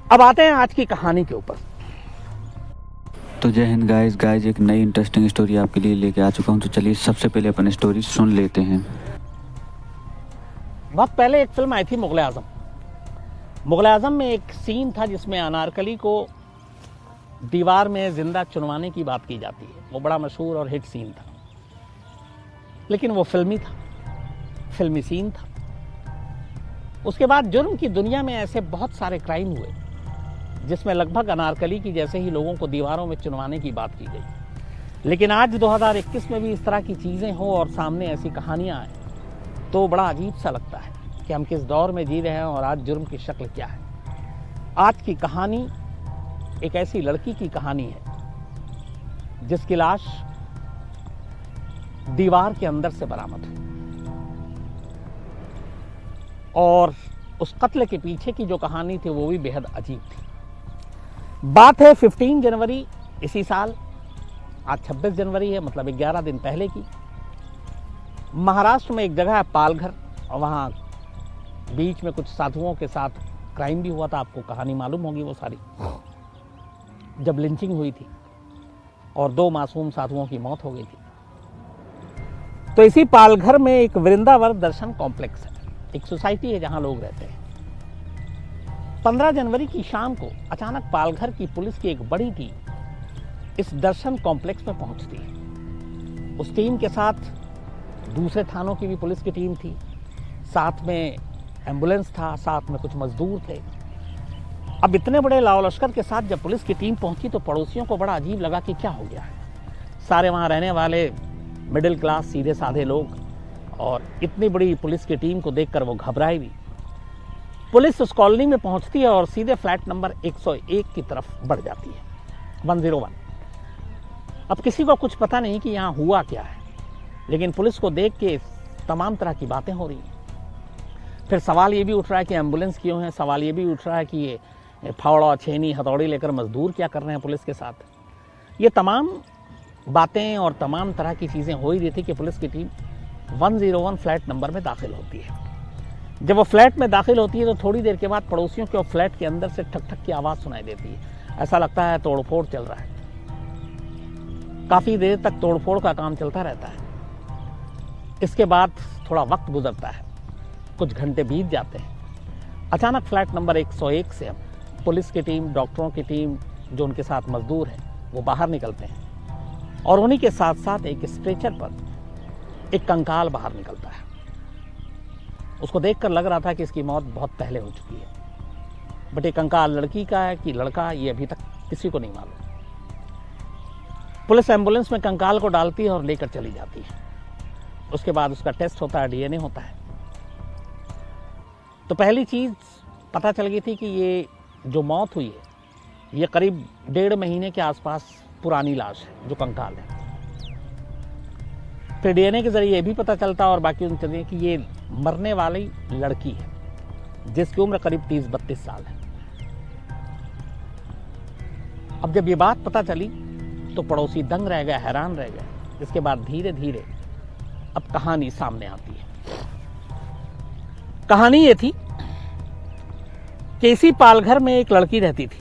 अब आते हैं आज की कहानी के ऊपर। तो जय हिंद गाइस, एक नई इंटरेस्टिंग स्टोरी आपके लिए लेके आ चुका हूँ। तो चलिए सबसे पहले अपन स्टोरी सुन लेते हैं। बहुत पहले एक फिल्म आई थी मुगल आजम। मुगल आजम में एक सीन था जिसमें अनारकली को दीवार में जिंदा चुनवाने की बात की जाती है। वो बड़ा मशहूर और हिट सीन था, लेकिन वो फिल्मी सीन था। उसके बाद जुर्म की दुनिया में ऐसे बहुत सारे क्राइम हुए जिसमें लगभग अनारकली की जैसे ही लोगों को दीवारों में चुनवाने की बात की गई। लेकिन आज 2021 में भी इस तरह की चीजें हो और सामने ऐसी कहानियां आए तो बड़ा अजीब सा लगता है कि हम किस दौर में जी रहे हैं और आज जुर्म की शक्ल क्या है। आज की कहानी एक ऐसी लड़की की कहानी है जिसकी लाश दीवार के अंदर से बरामद हुई, और उस कत्ल के पीछे की जो कहानी थी वो भी बेहद अजीब थी। बात है 15 जनवरी इसी साल, आज 26 जनवरी है, मतलब 11 दिन पहले की। महाराष्ट्र में एक जगह है पालघर, और वहाँ बीच में कुछ साधुओं के साथ क्राइम भी हुआ था। आपको कहानी मालूम होगी वो सारी, जब लिंचिंग हुई थी और 2 मासूम साधुओं की मौत हो गई थी। तो इसी पालघर में एक वृंदावन दर्शन कॉम्प्लेक्स है, एक सोसाइटी है जहां लोग रहते हैं। 15 जनवरी की शाम को अचानक पालघर की पुलिस की एक बड़ी टीम इस दर्शन कॉम्प्लेक्स में पहुंचती है। उस टीम के साथ दूसरे थानों की भी पुलिस की टीम थी, साथ में एम्बुलेंस था, साथ में कुछ मजदूर थे। अब इतने बड़े लाव लश्कर के साथ जब पुलिस की टीम पहुंची तो पड़ोसियों को बड़ा अजीब लगा कि क्या हो गया है। सारे वहां रहने वाले मिडिल क्लास सीधे साधे लोग, और इतनी बड़ी पुलिस की टीम को देखकर वो घबराए भी। पुलिस उस कॉलोनी में पहुंचती है और सीधे फ्लैट नंबर 101 की तरफ बढ़ जाती है, 101। अब किसी को कुछ पता नहीं कि यहाँ हुआ क्या है, लेकिन पुलिस को देख के तमाम तरह की बातें हो रही हैं। फिर सवाल ये भी उठ रहा है कि एम्बुलेंस क्यों है, सवाल ये भी उठ रहा है कि ये फावड़ा, छेनी, हथौड़ी लेकर मजदूर क्या कर रहे हैं पुलिस के साथ। ये तमाम बातें और तमाम तरह की चीज़ें हो ही रही थी कि पुलिस की टीम 101 फ्लैट नंबर में दाखिल होती है। जब वो फ्लैट में दाखिल होती है तो थोड़ी देर के बाद पड़ोसियों के फ्लैट के अंदर से ठक ठक की आवाज़ सुनाई देती है। ऐसा लगता है तोड़फोड़ चल रहा है। काफ़ी देर तक तोड़फोड़ का काम चलता रहता है। इसके बाद थोड़ा वक्त गुजरता है, कुछ घंटे बीत जाते हैं। अचानक फ्लैट नंबर 101 से पुलिस की टीम, डॉक्टरों की टीम, जो उनके साथ मजदूर हैं, वो बाहर निकलते हैं, और उन्हीं के साथ साथ एक स्ट्रेचर पर एक कंकाल बाहर निकलता है। उसको देखकर लग रहा था कि इसकी मौत बहुत पहले हो चुकी है, बट ये कंकाल लड़की का है कि लड़का, ये अभी तक किसी को नहीं मालूम। पुलिस एम्बुलेंस में कंकाल को डालती है और लेकर चली जाती है। उसके बाद उसका टेस्ट होता है, डीएनए होता है। तो पहली चीज पता चल गई थी कि ये जो मौत हुई है ये करीब 1.5 महीने के आसपास पुरानी लाश है, जो कंकाल है। फिर डीएनए के जरिए ये भी पता चलता और बाकी उन चीजें कि ये मरने वाली लड़की है जिसकी उम्र करीब 30-32 साल है। अब जब ये बात पता चली तो पड़ोसी दंग रह गए, हैरान रह गए। इसके बाद धीरे धीरे अब कहानी सामने आती है। कहानी ये थी कि इसी पालघर में एक लड़की रहती थी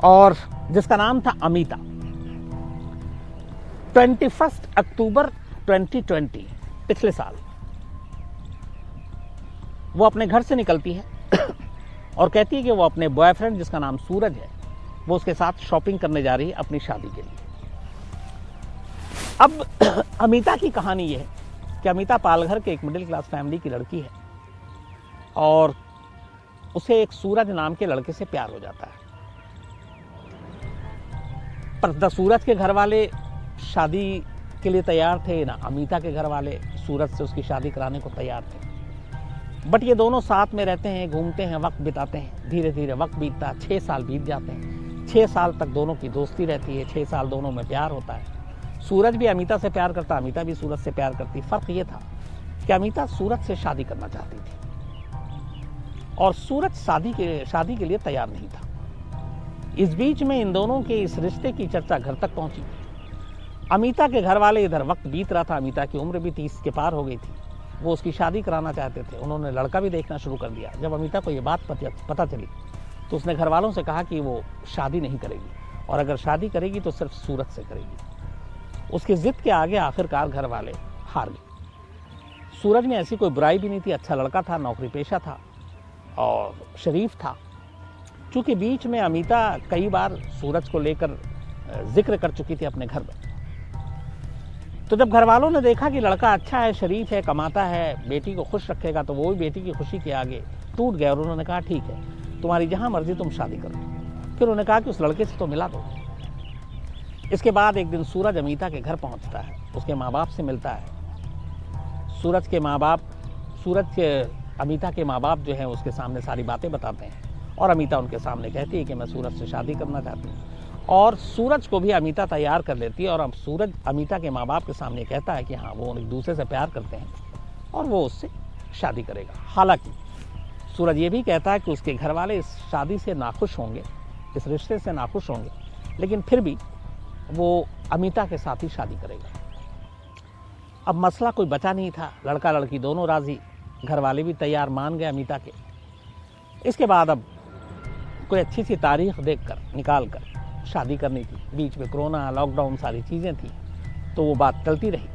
और जिसका नाम था अमिता। 21 अक्टूबर 2020, पिछले साल, वो अपने घर से निकलती है और कहती है कि वो अपने बॉयफ्रेंड, जिसका नाम सूरज है, वो उसके साथ शॉपिंग करने जा रही है अपनी शादी के लिए। अब अमिता की कहानी ये है कि अमिता पालघर के एक मिडिल क्लास फैमिली की लड़की है और उसे एक सूरज नाम के लड़के से प्यार हो जाता है। पर सूरज के घर वाले शादी के लिए तैयार थे ना अमिता के घर वाले सूरज से उसकी शादी कराने को तैयार थे। बट ये दोनों साथ में रहते हैं, घूमते हैं, वक्त बिताते हैं। धीरे धीरे वक्त बीतता है, 6 साल बीत जाते हैं। 6 साल तक दोनों की दोस्ती रहती है, 6 साल दोनों में प्यार होता है। सूरज भी अमिता से प्यार करता, अमिता भी सूरज से प्यार करती। फर्क ये था कि अमिता सूरज से शादी करना चाहती थी और सूरज शादी के लिए तैयार नहीं था। इस बीच में इन दोनों के इस रिश्ते की चर्चा घर तक पहुंची। अमिता के घर वाले, इधर वक्त बीत रहा था, अमिता की उम्र भी 30 के पार हो गई थी, वो उसकी शादी कराना चाहते थे। उन्होंने लड़का भी देखना शुरू कर दिया। जब अमिता को ये बात पता चली तो उसने घर वालों से कहा कि वो शादी नहीं करेगी, और अगर शादी करेगी तो सिर्फ सूरज से करेगी। उसकी जिद के आगे आखिरकार घर वाले हार गए। सूरज में ऐसी कोई बुराई भी नहीं थी, अच्छा लड़का था, नौकरी पेशा था और शरीफ था। चूंकि बीच में अमिता कई बार सूरज को लेकर जिक्र कर चुकी थी अपने घर में, तो जब घर वालों ने देखा कि लड़का अच्छा है, शरीफ है, कमाता है, बेटी को खुश रखेगा, तो वो भी बेटी की खुशी के आगे टूट गए और उन्होंने कहा ठीक है, तुम्हारी जहां मर्जी तुम शादी करो। फिर उन्होंने कहा कि उस लड़के से तो मिला दो। इसके बाद एक दिन सूरज अमिता के घर पहुंचता है, उसके माँ बाप से मिलता है। अमिता के माँ बाप जो हैं उसके सामने सारी बातें बताते हैं और अमिता उनके सामने कहती है कि मैं सूरज से शादी करना चाहती हूँ। और सूरज को भी अमिता तैयार कर लेती है और अब सूरज अमिता के माँ बाप के सामने कहता है कि हाँ, वो एक दूसरे से प्यार करते हैं और वो उससे शादी करेगा। हालांकि सूरज ये भी कहता है कि उसके घर वाले इस शादी से नाखुश होंगे, इस रिश्ते से नाखुश होंगे, लेकिन फिर भी वो अमिता के साथ ही शादी करेगा। अब मसला कोई बचा नहीं था, लड़का लड़की दोनों राजी, घर वाले भी तैयार, मान गए अमिता के। इसके बाद अब कोई अच्छी सी तारीख देखकर निकाल कर शादी करनी थी। बीच में कोरोना, लॉकडाउन, सारी चीज़ें थी, तो वो बात चलती रही।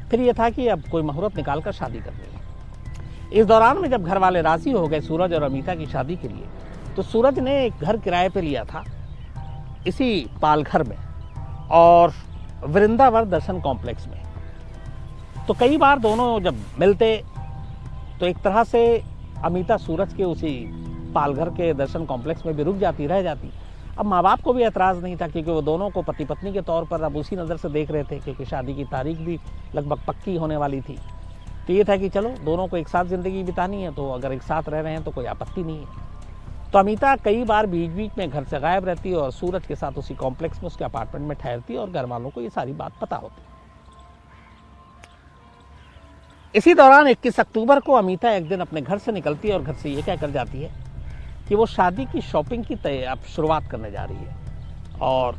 फिर ये था कि अब कोई मुहूर्त निकाल कर शादी करनी है। इस दौरान में जब घर वाले राजी हो गए सूरज और अमिता की शादी के लिए, तो सूरज ने एक घर किराए पे लिया था इसी पालघर में और वृंदावन दर्शन कॉम्प्लेक्स में। तो कई बार दोनों जब मिलते तो एक तरह से अमिता सूरज के उसी पालघर के दर्शन कॉम्प्लेक्स में भी रुक जाती, रह जाती। अब माँ बाप को भी एतराज़ नहीं था, क्योंकि वो दोनों को पति पत्नी के तौर पर अब उसी नज़र से देख रहे थे, क्योंकि शादी की तारीख भी लगभग पक्की होने वाली थी। तो ये था कि चलो दोनों को एक साथ ज़िंदगी बितानी है, तो अगर एक साथ रह रहे हैं तो कोई आपत्ति नहीं है। तो अमिता कई बार बीच बीच में घर से गायब रहती और सूरज के साथ उसी कॉम्प्लेक्स में उसके अपार्टमेंट में ठहरती और घर वालों को ये सारी बात पता होती। इसी दौरान 21 अक्टूबर को अमिता एक दिन अपने घर से निकलती है और घर से ये कहकर जाती है कि वो शादी की शॉपिंग की अब शुरुआत करने जा रही है। और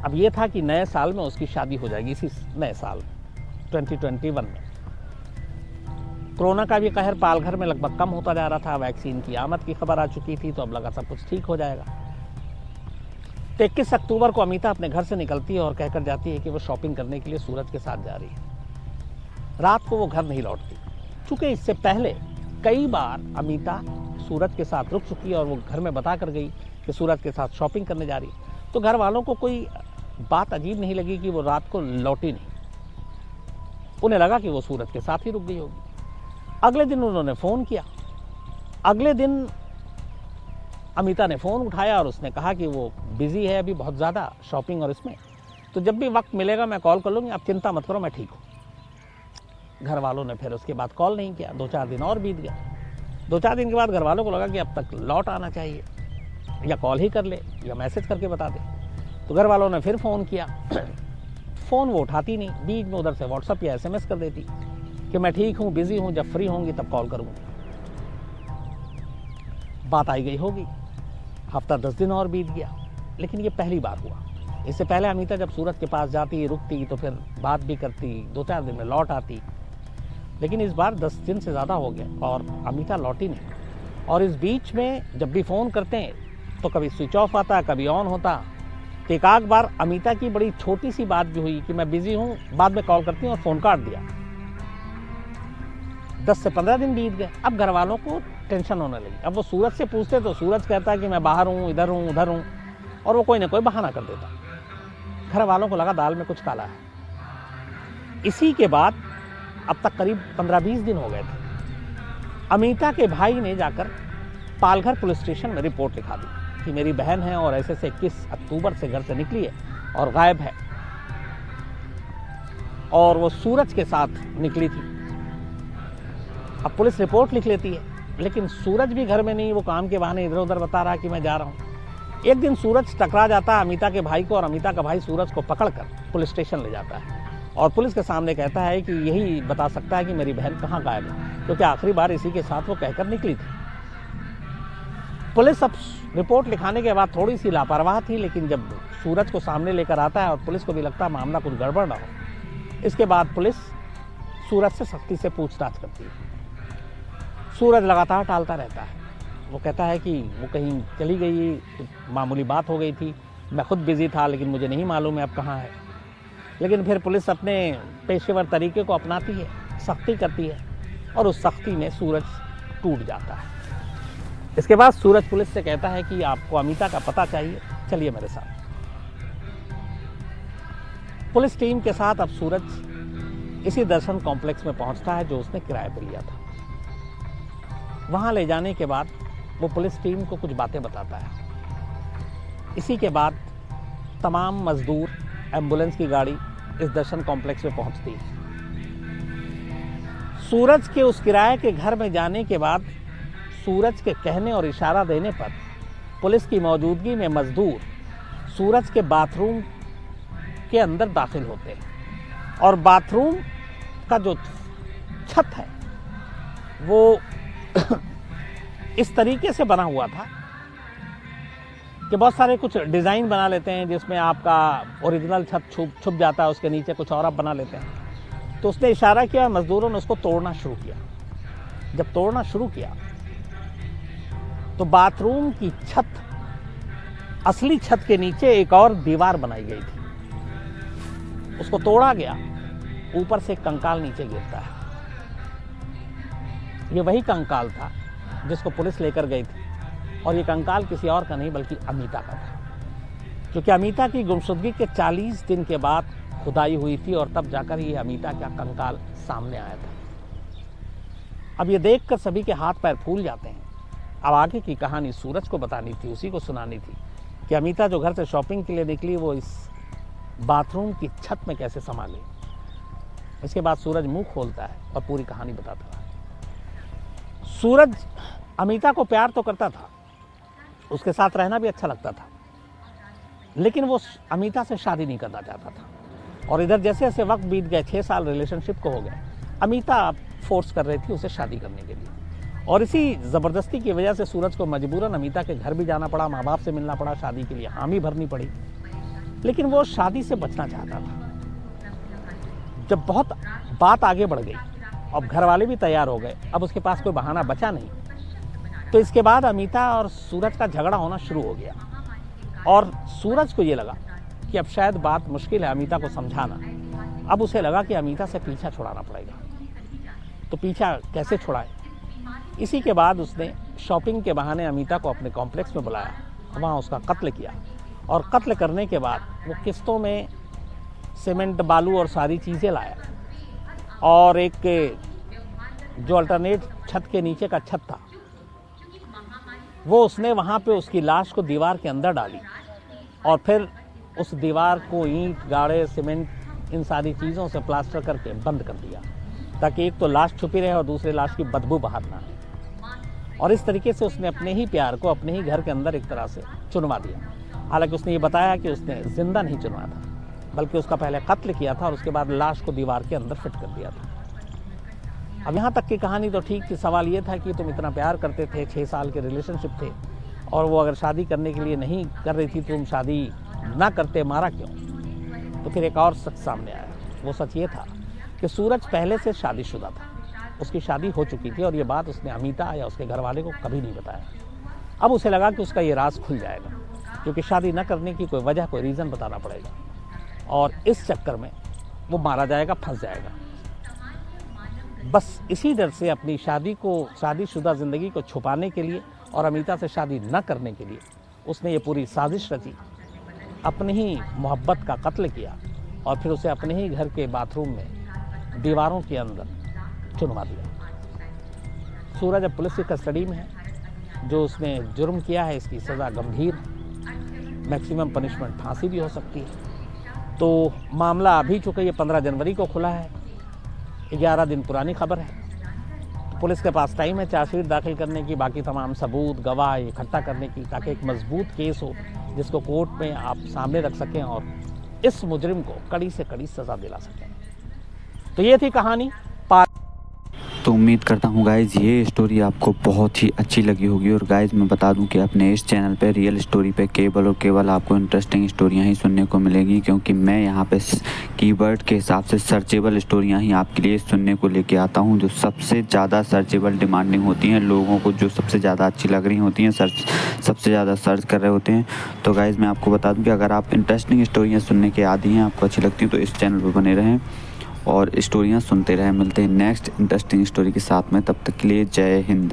अब ये था कि नए साल में उसकी शादी हो जाएगी, इसी नए साल 2021 में। कोरोना का भी कहर पालघर में लगभग कम होता जा रहा था, वैक्सीन की आमद की खबर आ चुकी थी, तो अब लगा सब कुछ ठीक हो जाएगा। तो 21 अक्टूबर को अमिता अपने घर से निकलती है और कहकर जाती है कि वो शॉपिंग करने के लिए सूरज के साथ जा रही है। रात को वो घर नहीं लौटती, चूंकि इससे पहले कई बार अमिता सूरज के साथ रुक चुकी है और वो घर में बता कर गई कि सूरज के साथ शॉपिंग करने जा रही है। तो घर वालों को कोई बात अजीब नहीं लगी कि वो रात को लौटी नहीं। उन्हें लगा कि वो सूरज के साथ ही रुक गई होगी। अगले दिन उन्होंने फ़ोन किया। अगले दिन अमिता ने फ़ोन उठाया और उसने कहा कि वो बिज़ी है अभी बहुत ज़्यादा शॉपिंग और इसमें, तो जब भी वक्त मिलेगा मैं कॉल कर लूँगी, आप चिंता मत करो, मैं ठीक हूँ। घर वालों ने फिर उसके बाद कॉल नहीं किया। 2-4 दिन और बीत गया। 2-4 दिन के बाद घर वालों को लगा कि अब तक लौट आना चाहिए, या कॉल ही कर ले या मैसेज करके बता दे। तो घर वालों ने फिर फ़ोन किया। फ़ोन वो उठाती नहीं, बीच में उधर से व्हाट्सअप या SMS कर देती कि मैं ठीक हूँ, बिज़ी हूँ, जब फ्री होंगी तब कॉल करूँगी। बात आई गई होगी। हफ्ता 10 दिन और बीत गया, लेकिन ये पहली बार हुआ। इससे पहले अमिता जब सूरज के पास जाती, रुकती, तो फिर बात भी करती, 2-4 दिन में लौट आती। लेकिन इस बार 10 दिन से ज़्यादा हो गया और अमिता लौटी नहीं। और इस बीच में जब भी फ़ोन करते हैं तो कभी स्विच ऑफ आता, कभी ऑन होता। तो एक आध बार अमिता की बड़ी छोटी सी बात भी हुई कि मैं बिज़ी हूँ, बाद में कॉल करती हूँ, और फ़ोन काट दिया। 10 से 15 दिन बीत गए। अब घर वालों को टेंशन होने लगी। अब वो सूरज से पूछते तो सूरज कहता है कि मैं बाहर हूँ, इधर हूँ, उधर हूँ, और वो कोई ना कोई बहाना कर देता। घर वालों को लगा दाल में कुछ काला है। इसी के बाद अब तक करीब 15-20 दिन हो गए थे। अमिता के भाई ने जाकर पालघर पुलिस स्टेशन में रिपोर्ट लिखा दी कि मेरी बहन है और ऐसे से 21 अक्टूबर से घर से निकली है और गायब है, और वो सूरज के साथ निकली थी। अब पुलिस रिपोर्ट लिख लेती है, लेकिन सूरज भी घर में नहीं, वो काम के बहाने इधर उधर बता रहा कि मैं जा रहा हूँ। एक दिन सूरज टकरा जाता है अमिता के भाई को, और अमिता का भाई सूरज को पकड़कर पुलिस स्टेशन ले जाता है और पुलिस के सामने कहता है कि यही बता सकता है कि मेरी बहन कहाँ गायब है, क्योंकि आखिरी बार इसी के साथ वो कहकर निकली थी। पुलिस अब रिपोर्ट लिखाने के बाद थोड़ी सी लापरवाह थी, लेकिन जब सूरज को सामने लेकर आता है और पुलिस को भी लगता है मामला कुछ गड़बड़ ना हो, इसके बाद पुलिस सूरज से सख्ती से पूछताछ करती है। सूरज लगातार टालता रहता है। वो कहता है कि वो कहीं चली गई, कुछ मामूली बात हो गई थी, मैं खुद बिजी था, लेकिन मुझे नहीं मालूम है अब कहाँ है। लेकिन फिर पुलिस अपने पेशेवर तरीके को अपनाती है, सख्ती करती है, और उस सख्ती में सूरज टूट जाता है। इसके बाद सूरज पुलिस से कहता है कि आपको अमिता का पता चाहिए, चलिए मेरे साथ। पुलिस टीम के साथ अब सूरज इसी दर्शन कॉम्प्लेक्स में पहुंचता है जो उसने किराए पर लिया था। वहां ले जाने के बाद वो पुलिस टीम को कुछ बातें बताता है। इसी के बाद तमाम मजदूर, एम्बुलेंस की गाड़ी इस दर्शन कॉम्प्लेक्स में पहुंचती है। सूरज के उस किराए के घर में जाने के बाद सूरज के कहने और इशारा देने पर पुलिस की मौजूदगी में मजदूर सूरज के बाथरूम के अंदर दाखिल होते हैं। और बाथरूम का जो छत है वो इस तरीके से बना हुआ था कि बहुत सारे कुछ डिज़ाइन बना लेते हैं जिसमें आपका ओरिजिनल छत छुप जाता है, उसके नीचे कुछ और आप बना लेते हैं। तो उसने इशारा किया, मजदूरों ने उसको तोड़ना शुरू किया। जब तोड़ना शुरू किया तो बाथरूम की छत, असली छत के नीचे एक और दीवार बनाई गई थी, उसको तोड़ा गया। ऊपर से एक कंकाल नीचे गिरता है। ये वही कंकाल था जिसको पुलिस लेकर गई थी, और ये कंकाल किसी और का नहीं बल्कि अमिता का था, क्योंकि अमिता की गुमशुदगी के 40 दिन के बाद खुदाई हुई थी और तब जाकर ये अमिता का कंकाल सामने आया था। अब ये देखकर सभी के हाथ पैर फूल जाते हैं। अब आगे की कहानी सूरज को बतानी थी, उसी को सुनानी थी कि अमिता जो घर से शॉपिंग के लिए निकली वो इस बाथरूम की छत में कैसे संभाली। इसके बाद सूरज मुंह खोलता है और पूरी कहानी बताता है। सूरज अमिता को प्यार तो करता था, उसके साथ रहना भी अच्छा लगता था, लेकिन वो अमिता से शादी नहीं करना चाहता था। और इधर जैसे जैसे वक्त बीत गए, 6 साल रिलेशनशिप को हो गए, अमिता फोर्स कर रही थी उसे शादी करने के लिए। और इसी ज़बरदस्ती की वजह से सूरज को मजबूरन अमिता के घर भी जाना पड़ा, माँ बाप से मिलना पड़ा, शादी के लिए हामी भरनी पड़ी। लेकिन वो शादी से बचना चाहता था। जब बहुत बात आगे बढ़ गई, अब घर वाले भी तैयार हो गए, अब उसके पास कोई बहाना बचा नहीं, तो इसके बाद अमिता और सूरज का झगड़ा होना शुरू हो गया। और सूरज को ये लगा कि अब शायद बात मुश्किल है अमिता को समझाना। अब उसे लगा कि अमिता से पीछा छुड़ाना पड़ेगा। तो पीछा कैसे छुड़ाए? इसी के बाद उसने शॉपिंग के बहाने अमिता को अपने कॉम्प्लेक्स में बुलाया, वहाँ उसका कत्ल किया। और कत्ल करने के बाद वो किस्तों में सीमेंट, बालू और सारी चीज़ें लाया, और एक जो अल्टरनेट छत के नीचे का छत था वो उसने वहाँ पे उसकी लाश को दीवार के अंदर डाली, और फिर उस दीवार को ईंट, गाड़े, सीमेंट, इन सारी चीज़ों से प्लास्टर करके बंद कर दिया, ताकि एक तो लाश छुपी रहे और दूसरे लाश की बदबू बाहर ना आए। और इस तरीके से उसने अपने ही प्यार को अपने ही घर के अंदर एक तरह से चुनवा दिया। हालांकि उसने ये बताया कि उसने जिंदा नहीं चुनवाया था, बल्कि उसका पहले कत्ल किया था और उसके बाद लाश को दीवार के अंदर फिट कर दिया था। अब यहाँ तक की कहानी तो ठीक थी। सवाल ये था कि तुम इतना प्यार करते थे, 6 साल के रिलेशनशिप थे, और वो अगर शादी करने के लिए नहीं कर रही थी, तुम शादी ना करते, मारा क्यों? तो फिर एक और सच सामने आया। वो सच ये था कि सूरज पहले से शादीशुदा था, उसकी शादी हो चुकी थी, और ये बात उसने अमिता या उसके घर वाले को कभी नहीं बताया। अब उसे लगा कि उसका ये राज खुल जाएगा, क्योंकि शादी न करने की कोई वजह, कोई रीज़न बताना पड़ेगा, और इस चक्कर में वो मारा जाएगा, फंस जाएगा। बस इसी डर से अपनी शादीशुदा ज़िंदगी को छुपाने के लिए और अमिता से शादी न करने के लिए उसने ये पूरी साजिश रची, अपनी ही मोहब्बत का कत्ल किया, और फिर उसे अपने ही घर के बाथरूम में दीवारों के अंदर चुनवा दिया। सूरज अब पुलिस की कस्टडी में है। जो उसने जुर्म किया है इसकी सज़ा गंभीर है, मैक्सिमम पनिशमेंट फांसी भी हो सकती है। तो मामला अभी चूँकि ये 15 जनवरी को खुला है, 11 दिन पुरानी खबर है, तो पुलिस के पास टाइम है चार्जशीट दाखिल करने की, बाकी तमाम सबूत, गवाह इकट्ठा करने की, ताकि एक मजबूत केस हो जिसको कोर्ट में आप सामने रख सकें और इस मुजरिम को कड़ी से कड़ी सज़ा दिला सकें। तो ये थी कहानी। तो उम्मीद करता हूँ गाइज़ ये स्टोरी आपको बहुत ही अच्छी लगी होगी। और गाइज़ मैं बता दूँ कि अपने इस चैनल पे रियल स्टोरी पे केवल और केवल आपको इंटरेस्टिंग स्टोरियाँ ही सुनने को मिलेंगी, क्योंकि मैं यहाँ पे कीवर्ड के हिसाब से सर्चेबल स्टोरियाँ ही आपके लिए सुनने को लेके आता हूँ, जो सबसे ज़्यादा सर्चेबल डिमांडिंग होती हैं, लोगों को जो सबसे ज़्यादा अच्छी लग रही होती हैं, सबसे ज़्यादा सर्च कर रहे होते हैं। तो गाइज़ मैं आपको बता दूँ कि अगर आप इंटरेस्टिंग स्टोरियाँ सुनने के आदी हैं, आपको अच्छी लगती हैं, तो इस चैनल पर बने रहें और स्टोरियाँ सुनते रहें। मिलते हैं नेक्स्ट इंटरेस्टिंग स्टोरी के साथ में, तब तक के लिए जय हिंद।